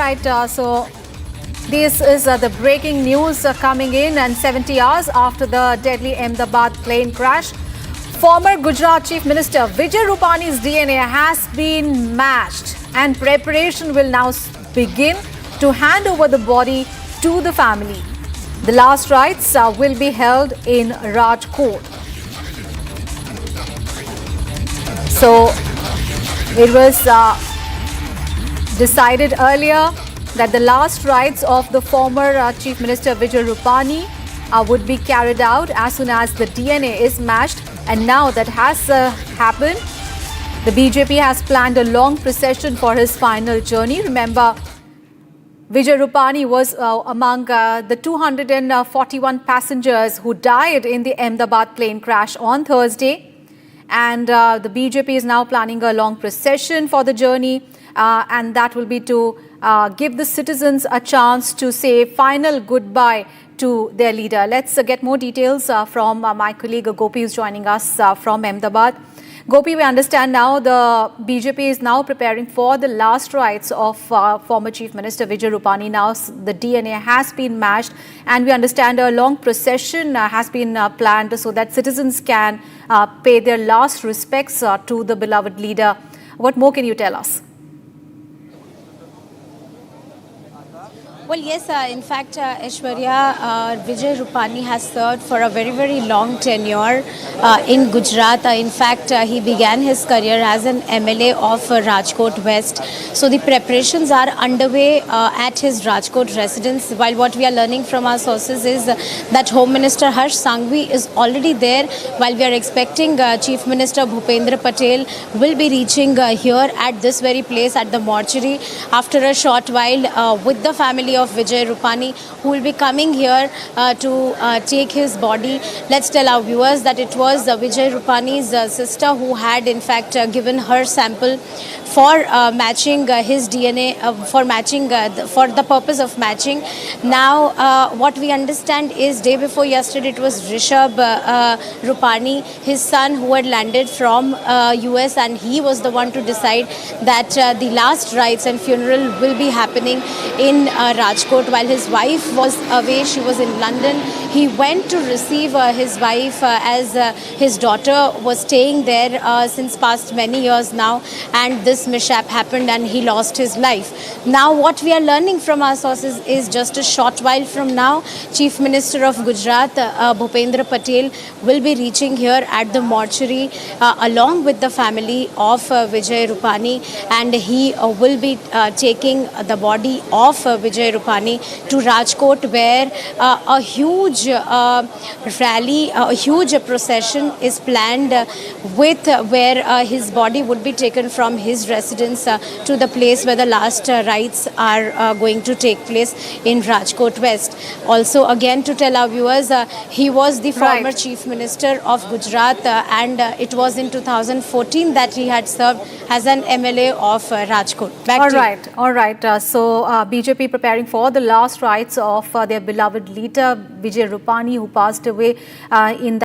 right, so this is the breaking news coming in, and 70 hours after the deadly Ahmedabad plane crash, former Gujarat Chief Minister Vijay Rupani's DNA has been matched, and preparation will now begin to hand over the body to the family. The last rites will be held in Rajkot. So it was decided earlier that the last rites of the former Chief Minister Vijay Rupani would be carried out as soon as the DNA is matched, and now that has happened. The BJP has planned a long procession for his final journey. Remember, Vijay Rupani was among the 241 passengers who died in the Ahmedabad plane crash on Thursday. And the BJP is now planning a long procession for the journey, and that will be to give the citizens a chance to say final goodbye to their leader. Let's get more details from my colleague Gopi, who's joining us from Ahmedabad. Gopi, we understand now the BJP is now preparing for the last rites of former Chief Minister Vijay Rupani. Now the DNA has been matched, and we understand a long procession has been planned so that citizens can pay their last respects to the beloved leader. What more can you tell us? Well, yes, in fact, Aishwarya, Vijay Rupani has served for a very, very long tenure in Gujarat. In fact, he began his career as an MLA of Rajkot West. So the preparations are underway at his Rajkot residence. While what we are learning from our sources is that Home Minister Harsh Sanghvi is already there, while we are expecting Chief Minister Bhupendra Patel will be reaching here at this very place at the mortuary after a short while with the family of Vijay Rupani, who will be coming here to take his body. Let's tell our viewers that it was Vijay Rupani's sister who had in fact given her sample for matching his DNA, for the purpose of matching. Now what we understand is day before yesterday it was Rishabh Rupani, his son, who had landed from US, and he was the one to decide that the last rites and funeral will be happening in Rajkot while his wife was away. She was in London. He went to receive his wife as his daughter was staying there since past many years now, and this mishap happened and he lost his life. Now what we are learning from our sources is just a short while from now, Chief Minister of Gujarat Bhupendra Patel will be reaching here at the mortuary along with the family of Vijay Rupani, and he will be taking the body of Vijay Rupani to Rajkot, where a huge rally, a huge procession is planned with where his body would be taken from his residence to the place where the last rites are going to take place in Rajkot West. Also, again, to tell our viewers, he was the former Chief Minister of Gujarat, and it was in 2014 that he had served as an MLA of Rajkot. All right. So BJP preparing for the last rites of their beloved leader Vijay Rupani, who passed away in